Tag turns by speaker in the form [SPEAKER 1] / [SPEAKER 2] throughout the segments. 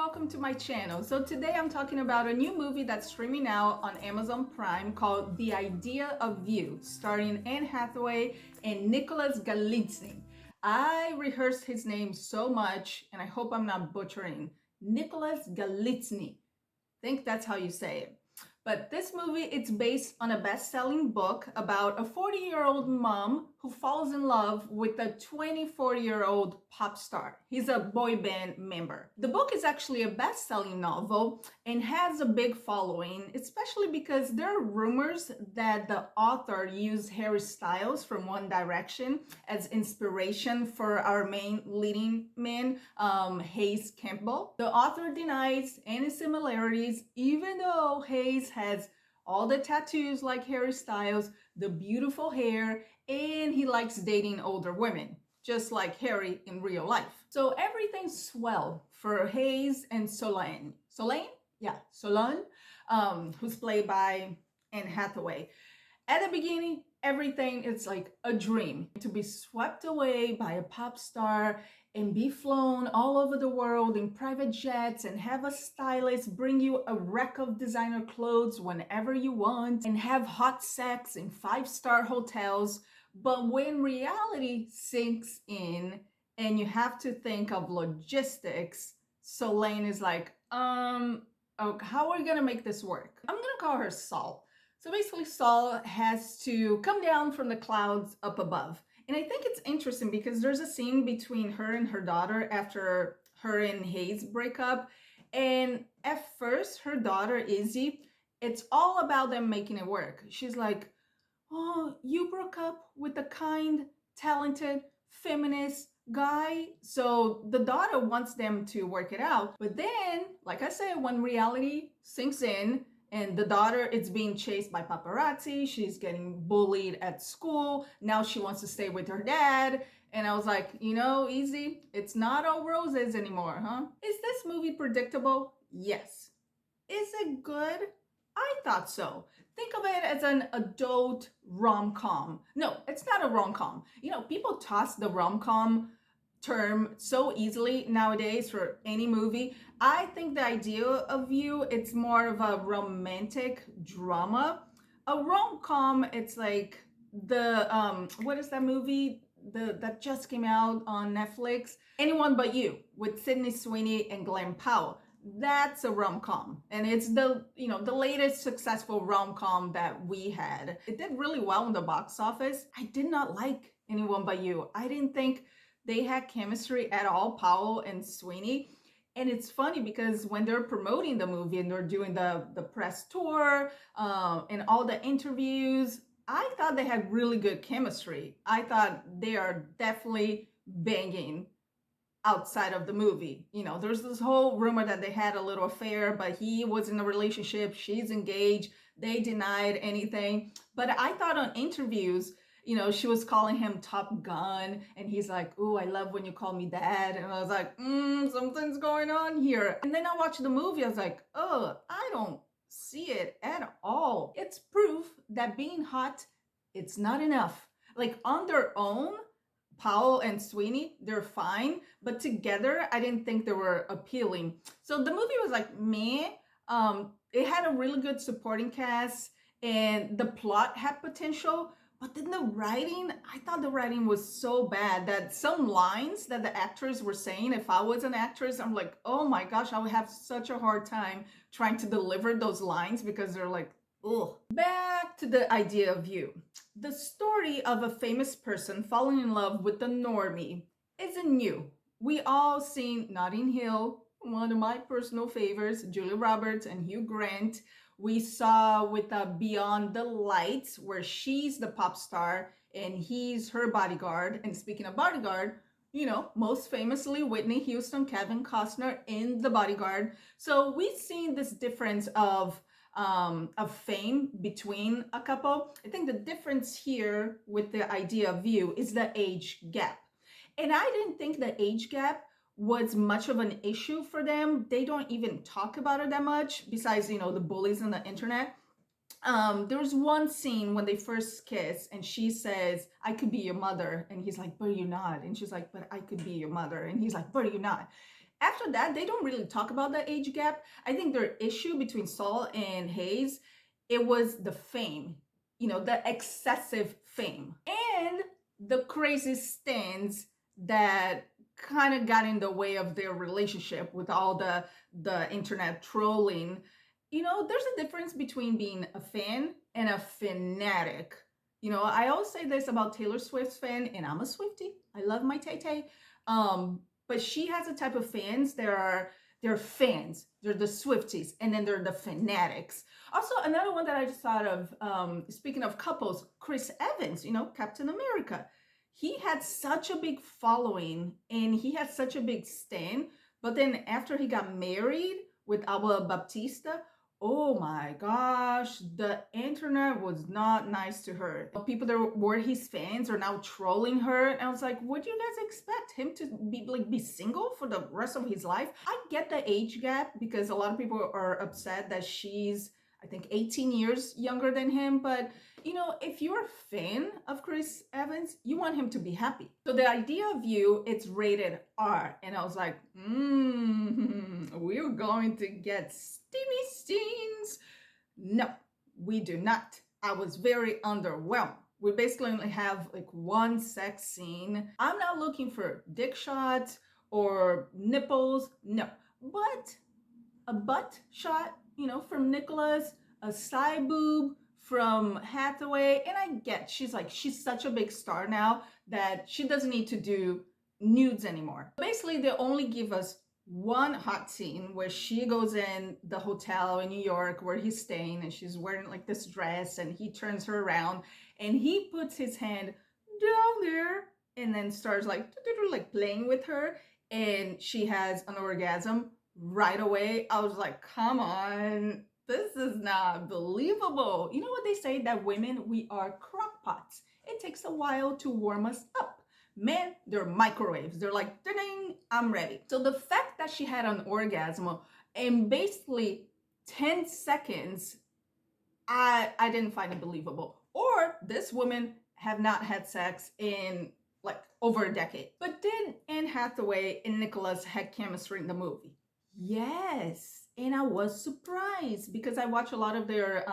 [SPEAKER 1] welcome to my channel. So today I'm talking about a new movie that's streaming out on Amazon Prime called The Idea of You, starring Anne Hathaway and Nicholas Galitzine. I rehearsed his name so much and I hope I'm not butchering. Nicholas Galitzine. I think that's how you say it. But this movie, it's based on a best-selling book about a 40-year-old mom who falls in love with a 24-year-old pop star. He's a boy band member. The book is actually a best-selling novel and has a big following, especially because there are rumors that the author used Harry Styles from One Direction as inspiration for our main leading man, Hayes Campbell. The author denies any similarities, even though Hayes has all the tattoos like Harry Styles, the beautiful hair, and he likes dating older women, just like Harry in real life. So everything's swell for Hayes and Solane. Solane? Yeah, Solane, who's played by Anne Hathaway. At the beginning, everything is like a dream to be swept away by a pop star and be flown all over the world in private jets and have a stylist bring you a rack of designer clothes whenever you want and have hot sex in 5-star hotels. But when reality sinks in and you have to think of logistics, Solane is like, oh, how are we gonna make this work? I'm gonna call her Sol. So basically Sol has to come down from the clouds up above. And I think it's interesting because there's a scene between her and her daughter after her and Hayes break up. And at first, her daughter, Izzy, it's all about them making it work. She's like, oh, you broke up with a kind, talented, feminist guy. So the daughter wants them to work it out. But then, like I said, when reality sinks in, and the daughter is being chased by paparazzi. She's getting bullied at school. Now she wants to stay with her dad. And I was like, you know, easy. It's not all roses anymore, huh? Is this movie predictable? Yes. Is it good? I thought so. Think of it as an adult rom-com. No, it's not a rom-com. You know, people toss the rom-com term so easily nowadays for any movie. I think The Idea of You, it's more of a romantic drama. A rom-com, it's like the what is that movie that just came out on Netflix? Anyone But You with Sydney Sweeney and Glenn Powell. That's a rom-com, and it's the latest successful rom-com that we had. It did really well in the box office. I did not like Anyone But You. I didn't think they had chemistry at all, Powell and Sweeney. And it's funny because when they're promoting the movie and they're doing the press tour and all the interviews, I thought they had really good chemistry. I thought they are definitely banging outside of the movie. You know, there's this whole rumor that they had a little affair, but he was in a relationship, she's engaged, they denied anything. But I thought on interviews, you know, she was calling him Top Gun, and he's like, "Ooh, I love when you call me dad." And I was like, something's going on here. And then I watched the movie, I was like, oh, I don't see it at all. It's proof that being hot, it's not enough. Like on their own, Powell and Sweeney, they're fine, but together, I didn't think they were appealing. So the movie was like, meh. It had a really good supporting cast, and the plot had potential. But then the writing, I thought the writing was so bad that some lines that the actors were saying, if I was an actress, I'm like, oh my gosh, I would have such a hard time trying to deliver those lines because they're like, ugh. Back to The Idea of You. The story of a famous person falling in love with the normie isn't new. We all seen Notting Hill, one of my personal favorites, Julia Roberts and Hugh Grant. We saw with Beyond the Lights, where she's the pop star and he's her bodyguard. And speaking of bodyguard, you know, most famously Whitney Houston, Kevin Costner in The Bodyguard. So we've seen this difference of fame between a couple. I think the difference here with The Idea of You is the age gap. And I didn't think the age gap was much of an issue for them. They don't even talk about it that much, besides, you know, the bullies on the internet. There was one scene when they first kiss and she says, "I could be your mother." And he's like, "But you're not." And she's like, "But I could be your mother." And he's like, "But you're not." After that, they don't really talk about the age gap. I think their issue between Saul and Hayes, it was the fame, the excessive fame and the crazy stands that kind of got in the way of their relationship with all the internet trolling. There's a difference between being a fan and a fanatic. I always say this about Taylor Swift's fan, and I'm a Swiftie. I love my Tay Tay. But she has a type of fans. They're fans. They're the Swifties, and then they're the fanatics. Also, another one that I just thought of, speaking of couples, Chris Evans, Captain America. He had such a big following and he had such a big stand. But then after he got married with Alba Baptista, oh my gosh, the internet was not nice to her. People that were his fans are now trolling her. And I was like, what do you guys expect? Him to be single for the rest of his life? I get the age gap because a lot of people are upset that she's, I think, 18 years younger than him. But, if you're a fan of Chris Evans, you want him to be happy. So the idea of you, it's rated R. And I was like, we're going to get steamy scenes. No, we do not. I was very underwhelmed. We basically only have like one sex scene. I'm not looking for dick shots or nipples. No, but a butt shot, from Nicholas, a side boob from Hathaway. And I get, she's such a big star now that she doesn't need to do nudes anymore. Basically, they only give us one hot scene where she goes in the hotel in New York where he's staying and she's wearing like this dress and he turns her around and he puts his hand down there and then starts like playing with her and she has an orgasm right away. I was like, come on, this is not believable. You know what they say, that women, we are crock pots. It takes a while to warm us up. Men, they're microwaves. They're like, ding, I'm ready. So the fact that she had an orgasm in basically 10 seconds, I didn't find it believable. Or this woman have not had sex in like over a decade. But did Anne Hathaway and Nicholas had chemistry in the movie? Yes. And I was surprised because I watch a lot of their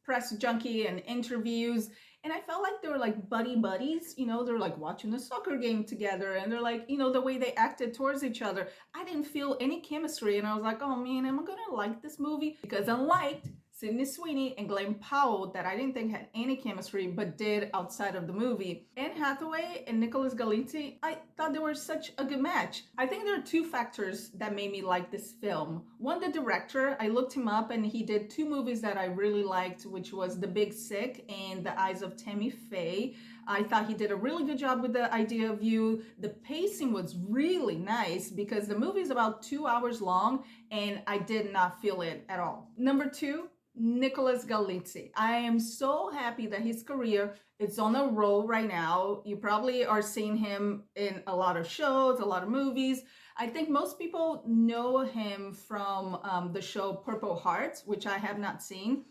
[SPEAKER 1] press junkie and interviews. And I felt like they were like buddies, they're like watching a soccer game together and they're like, the way they acted towards each other. I didn't feel any chemistry and I was like, oh man, am I gonna like this movie? Because unlike Sydney Sweeney and Glenn Powell, that I didn't think had any chemistry but did outside of the movie, Anne Hathaway and Nicholas Galizzi, I thought they were such a good match. I think there are two factors that made me like this film. One, the director. I looked him up and he did two movies that I really liked, which was The Big Sick and The Eyes of Tammy Faye. I thought he did a really good job with the idea of you. The pacing was really nice because the movie is about 2 hours long and I did not feel it at all. Number two, Nicholas Galizzi. I am so happy that his career is on a roll right now. You probably are seeing him in a lot of shows, a lot of movies. I think most people know him from the show Purple Hearts, which I have not seen.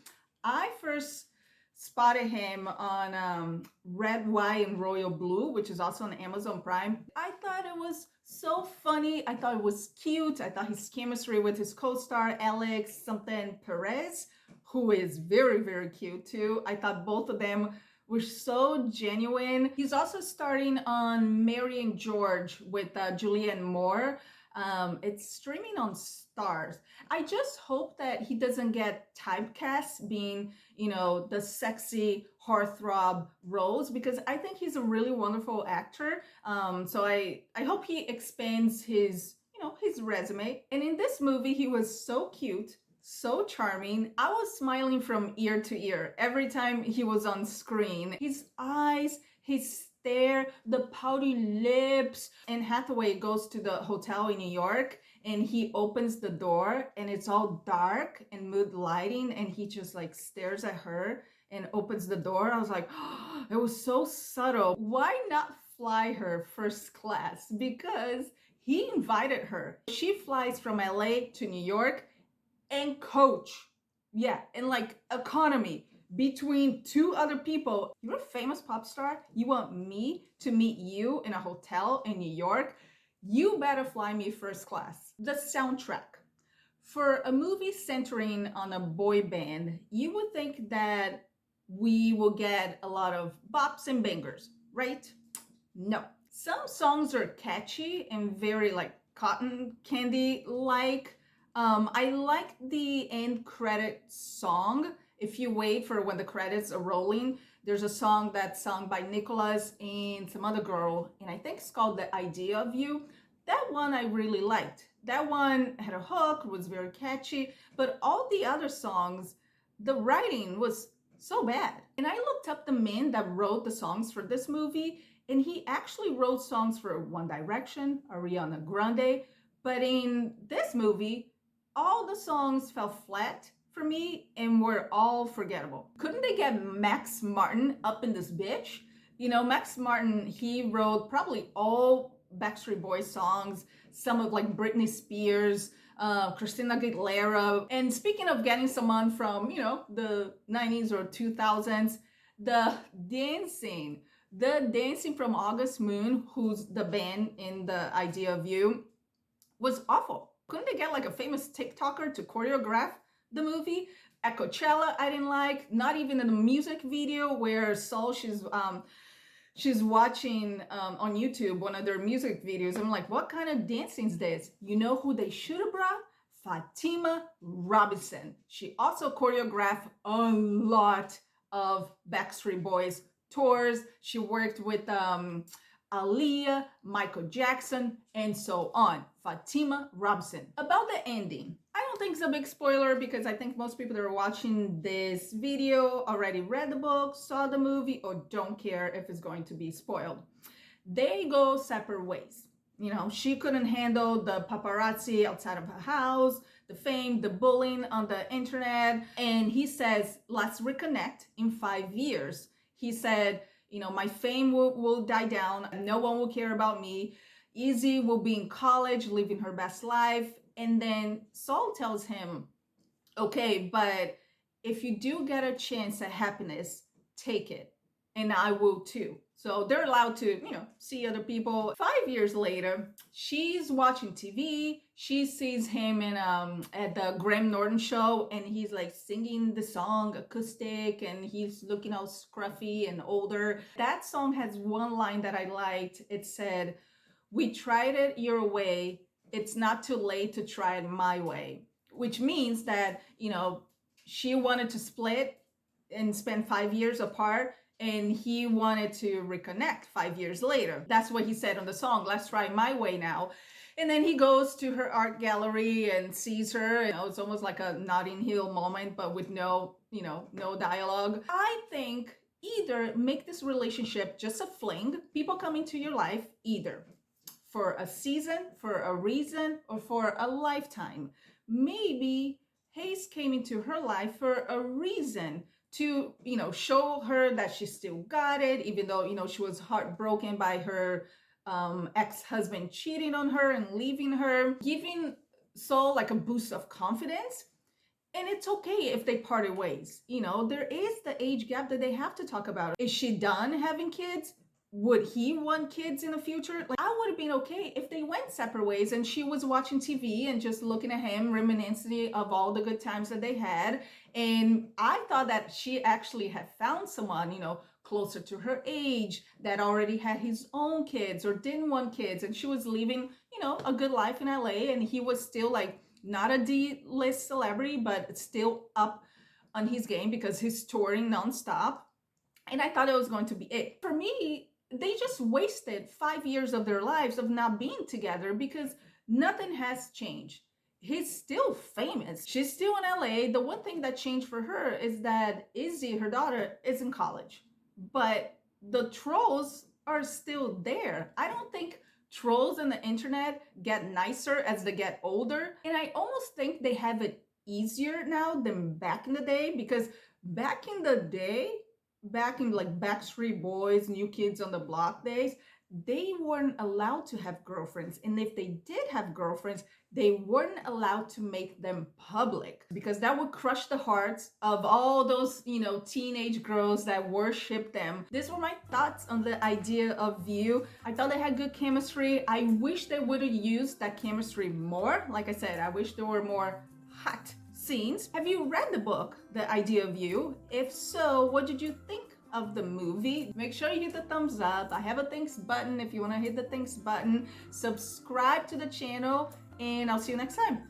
[SPEAKER 1] I first spotted him on Red, White, and Royal Blue, which is also on Amazon Prime. I thought it was so funny. I thought it was cute. I thought his chemistry with his co-star Alex something Perez, who is very, very cute too. I thought both of them were so genuine. He's also starring on Mary and George with Julianne Moore. It's streaming on Stars. I just hope that he doesn't get typecast being, the sexy heartthrob roles, because I think he's a really wonderful actor. So I hope he expands his, his resume. And in this movie, he was so cute, so charming. I was smiling from ear to ear every time he was on screen. His eyes, his stare, the pouty lips. And Hathaway goes to the hotel in New York and he opens the door and it's all dark and mood lighting and he just like stares at her and opens the door. I was like, oh, it was so subtle. Why not fly her first class? Because he invited her. She flies from LA to New York and coach. Yeah, and like economy between two other people. You're a famous pop star. You want me to meet you in a hotel in New York? You Better Fly Me First Class, the soundtrack. For a movie centering on a boy band, you would think that we will get a lot of bops and bangers, right? No. Some songs are catchy and very like cotton candy like. I like the end credit song. If you wait for when the credits are rolling, there's a song that's sung by Nicholas and some other girl, and I think it's called The Idea of You. That one I really liked. That one had a hook, was very catchy, but all the other songs, the writing was so bad. And I looked up the men that wrote the songs for this movie, and he actually wrote songs for One Direction, Ariana Grande, but in this movie, all the songs fell flat for me and were all forgettable. Couldn't they get Max Martin up in this bitch? You know, Max Martin, he wrote probably all Backstreet Boys songs, some of like Britney Spears, Christina Aguilera. And speaking of getting someone from, you know, the 90s or 2000s, the dancing from August Moon, who's the band in The Idea of You, was awful. Couldn't they get like a famous TikToker to choreograph the movie? At Coachella, I didn't like, not even in the music video where Soul, she's watching on YouTube one of their music videos. I'm like, what kind of dancing is this? You know who they should have brought? Fatima Robinson. She also choreographed a lot of Backstreet Boys tours. She worked with Aaliyah, Michael Jackson, and so on. Fatima Robinson. About the ending, I don't think it's a big spoiler because I think most people that are watching this video already read the book, saw the movie, or don't care if it's going to be spoiled. They go separate ways. You know, she couldn't handle the paparazzi outside of her house, the fame, the bullying on the internet. And he says, let's reconnect in 5 years. He said, you know, my fame will die down. No one will care about me. Izzy will be in college, living her best life. And then Saul tells him, okay, but if you do get a chance at happiness, take it. And I will too. So they're allowed to, you know, see other people. 5 years later, she's watching TV. She sees him in at the Graham Norton show, and he's like singing the song acoustic, and he's looking all scruffy and older. That song has one line that I liked. It said, "We tried it your way. It's not too late to try it my way," which means that, you know, she wanted to split and spend 5 years apart, and he wanted to reconnect 5 years later. That's what he said on the song, let's try my way now. And then he goes to her art gallery and sees her. You know, it's almost like a Notting Hill moment, but with no, you know, no dialogue. I think either make this relationship just a fling, people come into your life either for a season, for a reason, or for a lifetime. Maybe Hayes came into her life for a reason, to, you know, show her that she still got it, even though, you know, she was heartbroken by her ex-husband cheating on her and leaving her, giving Saul like a boost of confidence. And it's okay if they parted ways. You know, there is the age gap that they have to talk about. Is she done having kids? Would he want kids in the future? Like, I would have been okay if they went separate ways and she was watching TV and just looking at him, reminiscing of all the good times that they had. And I thought that she actually had found someone, you know, closer to her age, that already had his own kids or didn't want kids. And she was living, you know, a good life in LA. And he was still like not a D-list celebrity, but still up on his game because he's touring nonstop. And I thought it was going to be it. For me, they just wasted 5 years of their lives of not being together because nothing has changed. He's still famous. She's still in LA. The one thing that changed for her is that Izzy, her daughter, is in college. But the trolls are still there. I don't think trolls on the internet get nicer as they get older. And I almost think they have it easier now than back in the day, because back in the day, back in like Backstreet Boys, New Kids on the Block days, they weren't allowed to have girlfriends. And if they did have girlfriends, they weren't allowed to make them public because that would crush the hearts of all those, teenage girls that worship them. These were my thoughts on the idea of View. I thought they had good chemistry. I wish they would have used that chemistry more. Like I said, I wish there were more hot scenes. Have you read the book, The Idea of You? If so, what did you think of the movie? Make sure you hit the thumbs up. I have a thanks button if you want to hit the thanks button. Subscribe to the channel, and I'll see you next time.